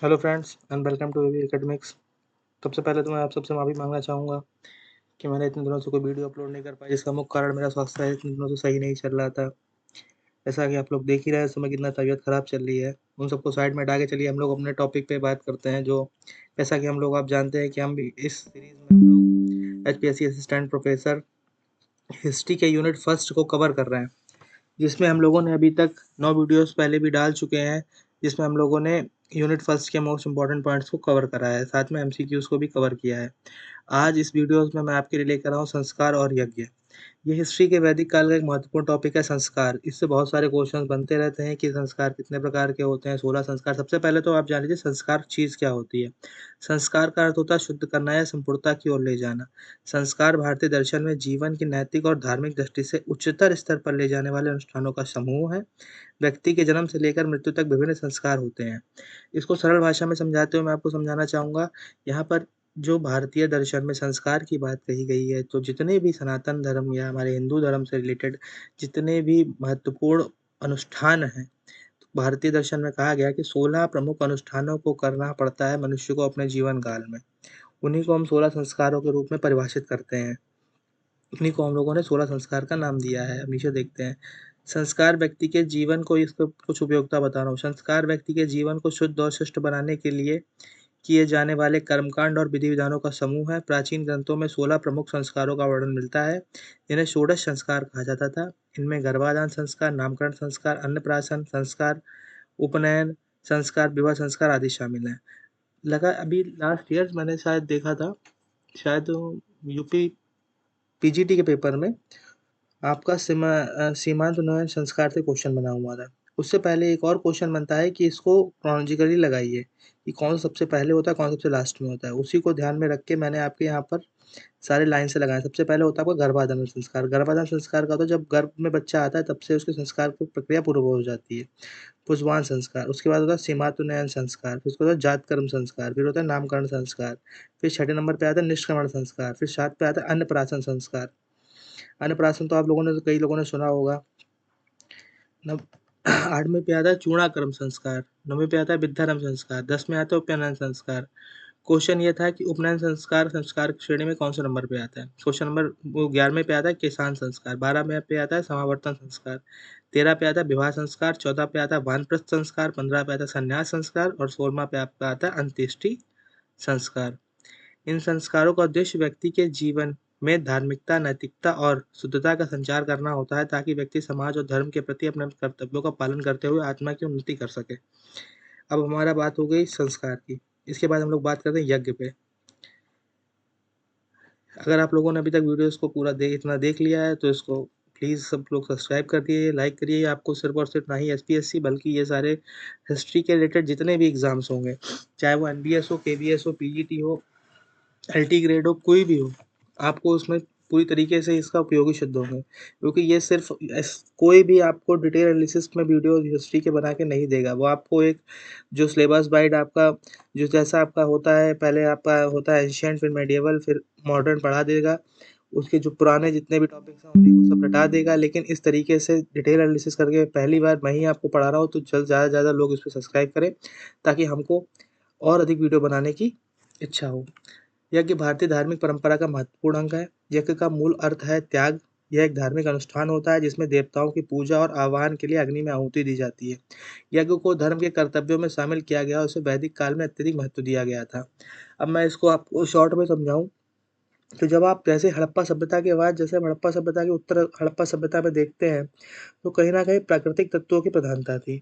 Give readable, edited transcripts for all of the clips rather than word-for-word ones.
Hello friends and welcome to VV academics. सबसे पहले तो मैं आप सबसे माफ़ी मांगना चाहूँगा कि मैंने इतने दिनों से कोई वीडियो अपलोड नहीं कर पाई। इसका मुख्य कारण मेरा स्वास्थ्य है, इतने दिनों से सही नहीं चल रहा था। जैसा कि आप लोग देख ही रहे हैं, इस समय कितना तबीयत ख़राब चल रही है। उन सबको साइड में हटा के चलिए हम लोग अपने टॉपिक पे बात करते हैं। जो जैसा कि हम लोग आप जानते हैं कि हम भी इस सीरीज़ में हम लोग एचपीएससी असिस्टेंट प्रोफेसर हिस्ट्री के यूनिट फर्स्ट को कवर कर रहे हैं, जिसमें हम लोगों ने अभी तक 9 वीडियोस पहले भी डाल चुके हैं, जिसमें हम लोगों ने यूनिट फर्स्ट के मोस्ट इम्पोर्टेंट पॉइंट्स को कवर करा है, साथ में एमसीक्यूज़ को भी कवर किया है। आज इस वीडियोस में मैं आपके लिए लेकर आया हूँ संस्कार और यज्ञ। ये हिस्ट्री के वैदिक काल का एक महत्वपूर्ण टॉपिक है संस्कार। इससे बहुत सारे क्वेश्चंस बनते रहते हैं कि संस्कार कितने प्रकार के होते हैं, 16 संस्कार। सबसे पहले तो आप जान लीजिए संस्कार चीज़ क्या होती है। संस्कार का अर्थ होता है शुद्ध करना या संपूर्णता की ओर ले जाना। संस्कार भारतीय दर्शन में जीवन की नैतिक और धार्मिक दृष्टि से उच्चतर स्तर पर ले जाने वाले अनुष्ठानों का समूह है। व्यक्ति के जन्म से लेकर मृत्यु तक विभिन्न संस्कार होते हैं। इसको सरल भाषा में समझाते हुए मैं आपको समझाना चाहूँगा, यहाँ पर जो भारतीय दर्शन में संस्कार की बात कही गई है, तो जितने भी सनातन धर्म या हमारे हिंदू धर्म से रिलेटेड जितने भी महत्वपूर्ण अनुष्ठान हैं, तो भारतीय दर्शन में कहा गया कि 16 प्रमुख अनुष्ठानों को करना पड़ता है मनुष्य को अपने जीवन काल में। उन्हीं को हम 16 संस्कारों के रूप में परिभाषित करते हैं। इन्हीं को हम लोगों ने 16 संस्कार का नाम दिया है। अब नीचे देखते हैं। संस्कार व्यक्ति के जीवन को इसको कुछ उपयोगिता बता रहा हूँ। संस्कार व्यक्ति के जीवन को शुद्ध और शिष्ट बनाने के लिए किए जाने वाले कर्मकांड और विधि-विधानों का समूह है। प्राचीन ग्रंथों में 16 प्रमुख संस्कारों का वर्णन मिलता है। इन्हें षोडश संस्कार कहा जाता था। इनमें गर्भाधान संस्कार, नामकरण संस्कार, अन्नप्राशन संस्कार, उपनयन संस्कार, विवाह संस्कार आदि शामिल हैं। लगा अभी लास्ट ईयर मैंने शायद देखा था, शायद यूपी पीजीटी के पेपर में आपका सीमांत उन्नयन संस्कार से क्वेश्चन बना हुआ था। उससे पहले एक और क्वेश्चन बनता है कि इसको क्रोनोलॉजिकली लगाइए कि कौन सबसे पहले होता है, कौन सबसे लास्ट में होता है। उसी को ध्यान में रख के मैंने आपके यहाँ पर सारे लाइन से लगाए। सबसे पहले होता है आपका गर्भाधान संस्कार। गर्भाधान संस्कार का तो जब गर्भ में बच्चा आता है तब से उसके संस्कार की प्रक्रिया पूर्व हो जाती है। पुष्पवान संस्कार, उसके बाद होता है सीमातुनयन संस्कार, फिर उसके बाद जातकर्म संस्कार, फिर होता है नामकरण संस्कार, फिर छठे नंबर पे आता है निष्क्रमण संस्कार, फिर 7 पे आता है अन्नप्राशन संस्कार। अन्नप्राशन तो आप लोगों ने तो कई लोगों ने सुना होगा। नव 8वें पे आता है चूड़ाकर्म संस्कार, 9वें पे आता है विद्यारंभ संस्कार, 10 में आता है उपनयन संस्कार। क्वेश्चन ये था कि उपनयन संस्कार संस्कार की श्रेणी में कौन से नंबर पे आता है। क्वेश्चन नंबर वो 11वें पे आता है किसान संस्कार, 12वें पे आता है समावर्तन संस्कार, 13 पे आता है विवाह संस्कार, 14 पे आता है वानप्रस्थ संस्कार, 15 पे आता है संन्यास संस्कार और 16वां पे आपका आता है अंत्येष्टि संस्कार। इन संस्कारों का उद्देश्य व्यक्ति के जीवन में धार्मिकता, नैतिकता और शुद्धता का संचार करना होता है, ताकि व्यक्ति समाज और धर्म के प्रति अपने कर्तव्यों का पालन करते हुए आत्मा की उन्नति कर सके। अब हमारा बात हो गई संस्कार की। इसके बाद हम लोग बात करते हैं यज्ञ पे। अगर आप लोगों ने अभी तक वीडियोस को पूरा इतना देख लिया है तो इसको प्लीज़ सब लोग सब्सक्राइब कर दिए, लाइक करिए। आपको सिर्फ और सिर्फ ना ही एसपीएससी बल्कि ये सारे हिस्ट्री के रिलेटेड जितने भी एग्जाम्स होंगे, चाहे वो एनबीएस हो, केवीएस हो, पीजीटी हो, एलटी ग्रेड हो, कोई भी हो, आपको उसमें पूरी तरीके से इसका उपयोगी सिद्ध होंगे, क्योंकि ये सिर्फ कोई भी आपको डिटेल एनालिसिस में वीडियो हिस्ट्री के बना के नहीं देगा। वो आपको एक जो सिलेबस गाइड आपका जो जैसा आपका होता है, पहले आपका होता है एंशिएंट, फिर मेडिएवल, फिर मॉडर्न पढ़ा देगा। उसके जो पुराने जितने भी टॉपिक्स हैं उन्हीं को सब रटा देगा, लेकिन इस तरीके से डिटेल एनालिसिस करके पहली बार मैं ही आपको पढ़ा रहा हूँ, तो ज़्यादा से ज़्यादा लोग इस पर सब्सक्राइब करें ताकि हमको और अधिक वीडियो बनाने की इच्छा हो। यज्ञ भारतीय धार्मिक परंपरा का महत्वपूर्ण अंग है। यज्ञ का मूल अर्थ है त्याग। यह एक धार्मिक अनुष्ठान होता है जिसमें देवताओं की पूजा और आह्वान के लिए अग्नि में आहुति दी जाती है। यज्ञ को धर्म के कर्तव्यों में शामिल किया गया और उसे वैदिक काल में अत्यधिक महत्व दिया गया था। अब मैं इसको आपको शॉर्ट में समझाऊं, तो जब आप जैसे हड़प्पा सभ्यता के बाद जैसे हम हड़प्पा सभ्यता के उत्तर हड़प्पा सभ्यता में देखते हैं, तो कहीं न कहीं प्राकृतिक तत्वों की प्रधानता थी।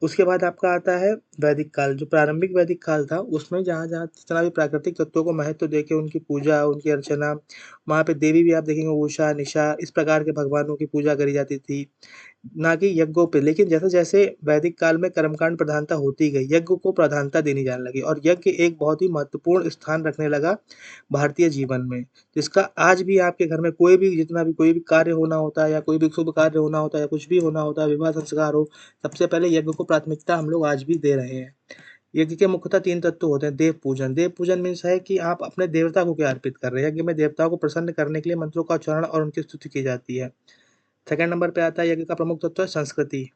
उसके बाद आपका आता है वैदिक काल, जो प्रारंभिक वैदिक काल था, उसमें जहाँ-जहाँ जितना भी प्राकृतिक तत्वों को महत्व देके उनकी पूजा, उनकी अर्चना, वहाँ पे देवी भी आप देखेंगे उषा, निशा इस प्रकार के भगवानों की पूजा करी जाती थी। ना कि यज्ञों पे। लेकिन जैसे-जैसे वैदिक काल में कर्मकांड प्रधानता होती गई, यज्ञ को प्रधानता देनी जाने लगी और यज्ञ एक बहुत ही महत्वपूर्ण स्थान रखने लगा भारतीय जीवन में। जिसका आज भी आपके घर में कोई भी जितना भी कोई भी कार्य होना होता है या कोई भी शुभ कार्य होना होता है या कुछ भी होना होता है, विवाह संस्कार हो, सबसे पहले यज्ञ को प्राथमिकता हम लोग आज भी दे रहे हैं। यज्ञ के मुख्यतः 3 तत्व होते हैं। देव पूजन। देव पूजन मीन्स है कि आप अपने देवता को क्या अर्पित कर रहे हैं। यज्ञ में देवताओं को प्रसन्न करने के लिए मंत्रों का उच्चारण और उनकी स्तुति की जाती है। सेकंड नंबर पे आता है यज्ञ का प्रमुख तत्व है संस्कृति।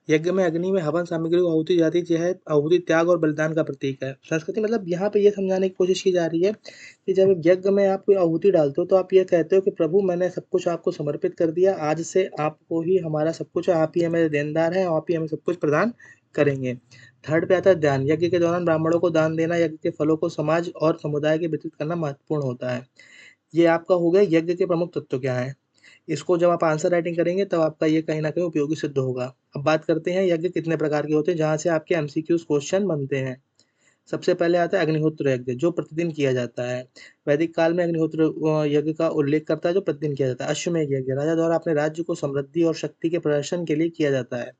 यज्ञ में अग्नि में हवन सामग्री को आहुति जाती है, आहुति त्याग और बलिदान का प्रतीक है। संस्कृति मतलब यहाँ पे ये समझाने की कोशिश की जा रही है कि जब यज्ञ में आप कोई आहुति डालते हो तो आप ये कहते हो कि प्रभु मैंने सब कुछ आपको समर्पित कर दिया, आज से आपको ही हमारा सब कुछ है, आप ही हमारे देनदार हैं, आप ही हमें सब कुछ प्रदान करेंगे। थर्ड पे आता है दान। यज्ञ के दौरान ब्राह्मणों को दान देना, यज्ञ के फलों को समाज और समुदाय के वितरित करना महत्वपूर्ण होता है। ये आपका हो गया यज्ञ के प्रमुख तत्व क्या हैं। इसको जब आप आंसर राइटिंग करेंगे तब आपका ये कहीं न कहीं उपयोगी सिद्ध होगा। अब बात करते हैं यज्ञ कितने प्रकार के होते हैं, जहाँ से आपके एमसीक्यूज़ क्वेश्चन बनते हैं। सबसे पहले आता है अग्निहोत्र यज्ञ, जो प्रतिदिन किया जाता है। वैदिक काल में अग्निहोत्र यज्ञ का उल्लेख करता है, जो प्रतिदिन किया जाता है। अश्वमेध यज्ञ, राजा द्वारा अपने राज्य को समृद्धि और शक्ति के प्रदर्शन के लिए किया जाता है।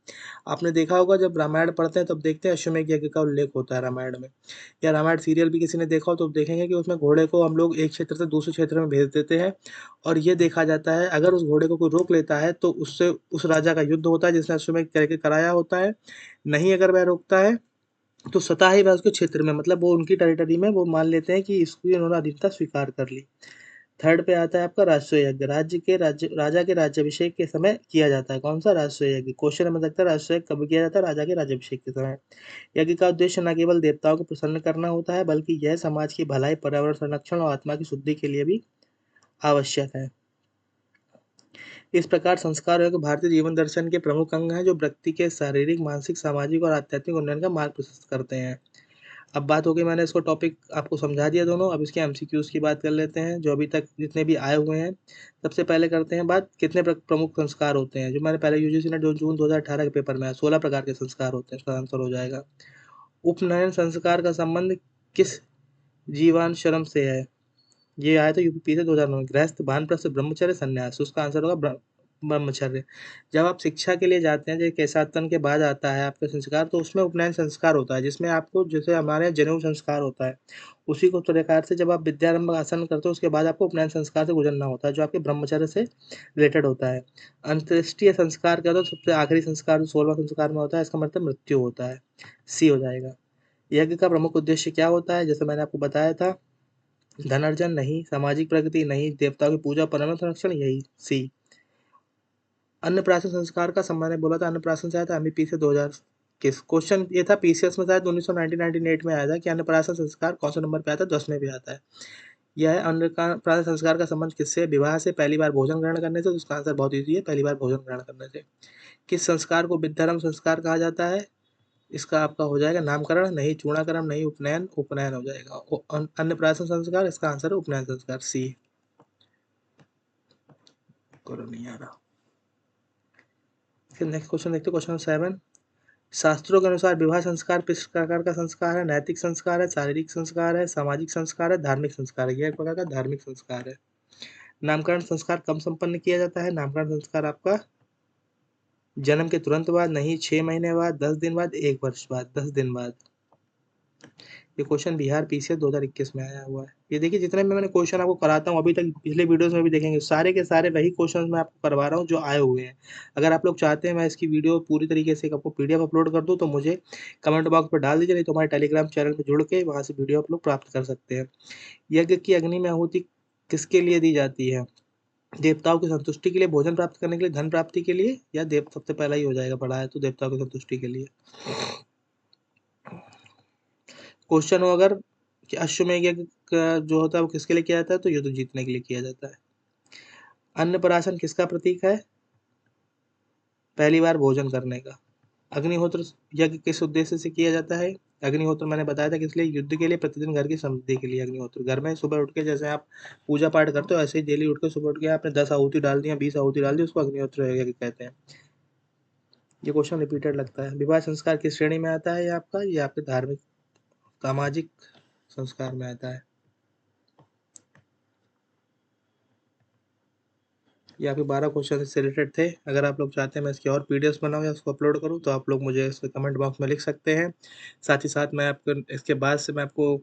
आपने देखा होगा जब रामायण पढ़ते हैं तब देखते हैं अश्वमेध यज्ञ का उल्लेख होता है रामायण में। या रामायण सीरियल भी किसी ने देखा हो तो देखेंगे कि उसमें घोड़े को हम लोग एक क्षेत्र से दूसरे क्षेत्र में भेज देते हैं और ये देखा जाता है अगर उस घोड़े को कोई रोक लेता है तो उससे उस राजा का युद्ध होता है जिसने अश्वमेध करके कराया होता है। नहीं अगर वह रोकता है तो स्वतः ही वह उसके क्षेत्र में मतलब वो उनकी टेरिटरी में वो मान लेते हैं कि इसकी उन्होंने अधीनता स्वीकार कर ली। थर्ड पे आता है आपका राजस्व यज्ञ। राज्य राजा के राज्याभिषेक के समय किया जाता है। कौन सा? राजस्व यज्ञ। क्वेश्चन नंबर लगता है राजस्व यज्ञ कब किया जाता है? राजा के राज्याभिषेक के समय। यज्ञ का उद्देश्य न केवल देवताओं को प्रसन्न करना होता है बल्कि यह समाज की भलाई, पर्यावरण संरक्षण और आत्मा की शुद्धि के लिए भी आवश्यक है। इस प्रकार संस्कार योग भारतीय जीवन दर्शन के प्रमुख अंग हैं जो व्यक्ति के शारीरिक, मानसिक, सामाजिक और आध्यात्मिक उन्नयन का मार्ग प्रशस्त करते हैं। अब बात हो गई, मैंने इसको टॉपिक आपको समझा दिया दोनों। अब इसके एमसीक्यूज़ की बात कर लेते हैं जो अभी तक जितने भी आए हुए हैं। सबसे पहले करते हैं बात कितने प्रमुख संस्कार होते हैं। जो मैंने पहले यूजीसी ने जो जून 2018 के पेपर में आया 16 प्रकार के संस्कार होते हैं, इसका आंसर हो जाएगा। उपनयन संस्कार का संबंध किस जीवाश्रम से है? ये आया था यूपी से 2009 में। गृहस्थ, वानप्रस्थ, ब्रह्मचर्य, संन्यास। उसका आंसर होगा ब्रह्मचर्य। जब आप शिक्षा के लिए जाते हैं, जैसे केशातन के बाद आता है आपका संस्कार, तो उसमें उपनयन संस्कार होता है जिसमें आपको जैसे हमारे यहाँ जनेऊ संस्कार होता है उसी को प्रकार से जब आप विद्यारंभ आसन करते हो उसके बाद आपको उपनयन संस्कार से गुजरना होता है जो आपके ब्रह्मचर्य से रिलेटेड होता है। अंत्येष्टि संस्कार क्या होता है? सबसे आखिरी संस्कार जो 16वां संस्कार में होता है, इसका मतलब मृत्यु होता है। सी हो जाएगा। यज्ञ का प्रमुख उद्देश्य क्या होता है? जैसे मैंने आपको बताया था, धन अर्जन नहीं, सामाजिक प्रगति नहीं, देवताओं की पूजा, पर्यावरण संरक्षण, यही सी। अन्नप्राशन संस्कार का मैंने बोला था अन्नप्राशन से आया था एमईपी से 2000 किस क्वेश्चन ये था पीसीएस में शायद 1998 में आया था कि अन्नप्राशन संस्कार कौन सा नंबर पे आता है? 10वें पे आता है। यह है अन्नप्राशन संस्कार का संबंध किससे? विवाह से, पहली बार भोजन ग्रहण करने से। तो उसका आंसर बहुत ईजी है, पहली बार भोजन ग्रहण करने से। किस संस्कार को विद्यारंभ संस्कार कहा जाता है? इसका आपका हो जाएगा नामकरण नहीं, चूड़ाकरण नहीं, उपनयन। उपनयन हो जाएगा। अन्नप्राशन संस्कार, इसका आंसर है उपनयन संस्कार, सी। करो नहीं आ रहा। फिर नेक्स्ट क्वेश्चन देखते हैं, क्वेश्चन 7। शास्त्रों के अनुसार विवाह संस्कार किस प्रकार का संस्कार है? नैतिक संस्कार है, शारीरिक संस्कार है, सामाजिक संस्कार है, धार्मिक संस्कार है। यह एक प्रकार का धार्मिक संस्कार है। नामकरण संस्कार कब संपन्न किया जाता है? नामकरण संस्कार आपका जन्म के तुरंत बाद नहीं, 6 महीने बाद, 10 दिन बाद, 1 वर्ष बाद, 10 दिन बाद। ये क्वेश्चन बिहार पीसीएस 2021 में आया हुआ है। ये देखिए जितने में मैंने क्वेश्चन आपको कराता हूँ अभी तक पिछले वीडियोस में भी देखेंगे सारे के सारे वही क्वेश्चन मैं आपको करवा रहा हूँ जो आए हुए हैं। अगर आप लोग चाहते हैं मैं इसकी वीडियो पूरी तरीके से आपको पीडीएफ अपलोड कर दूँ तो मुझे कमेंट बॉक्स पर डाल दीजिए, नहीं तो हमारे टेलीग्राम चैनल पर जुड़ के वहाँ से वीडियो आप लोग प्राप्त कर सकते हैं। यज्ञ की अग्नि में आहुति किसके लिए दी जाती है? देवताओं की संतुष्टि के लिए, भोजन प्राप्त करने के लिए, धन प्राप्ति के लिए, या देव सबसे पहला ही हो जाएगा, पढ़ा है तो देवताओं की संतुष्टि के लिए। क्वेश्चन हो अगर कि अश्वमेध यज्ञ का जो होता है वो किसके लिए किया जाता है? तो युद्ध जीतने के लिए किया जाता है। अन्नप्राशन किसका प्रतीक है? पहली बार भोजन करने का। अग्निहोत्र यज्ञ किस उद्देश्य से किया जाता है? अग्निहोत्र मैंने बताया था किस लिए? युद्ध के लिए, प्रतिदिन घर की समृद्धि के लिए। अग्निहोत्र घर में सुबह उठ के जैसे आप पूजा पाठ करते हो ऐसे ही डेली उठ के सुबह उठ के आपने 10 आहुति डाल दी, 20 आहुति डाल दी, उसको अग्निहोत्र यज्ञ कहते हैं। ये क्वेश्चन रिपीटेड लगता है। विवाह संस्कार किस श्रेणी में आता है? ये आपका ये आपके धार्मिक सामाजिक संस्कार में आता है। ये आपके 12 क्वेश्चन से रिलेटेड थे। अगर आप लोग चाहते हैं मैं इसकी और पीडीएफ बनाऊँ या उसको अपलोड करूँ तो आप लोग मुझे इसके कमेंट बॉक्स में लिख सकते हैं। साथ ही साथ मैं आपको इसके बाद से मैं आपको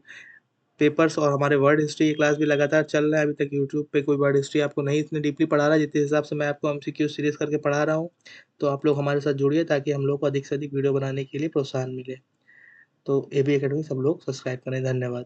पेपर्स और हमारे वर्ड हिस्ट्री की क्लास भी लगातार चल रहा है। अभी तक यूट्यूब पे कोई वर्ड हिस्ट्री आपको नहीं इतनी डीपली पढ़ा रहा है जितने हिसाब से मैं आपको एमसीक्यू सीरीज़ करके पढ़ा रहा हूँ। तो आप लोग हमारे साथ जुड़िए ताकि हम लोग को अधिक से अधिक वीडियो बनाने के लिए प्रोत्साहन मिले। तो एबी एकेडमी सब लोग सब्सक्राइब करें। धन्यवाद।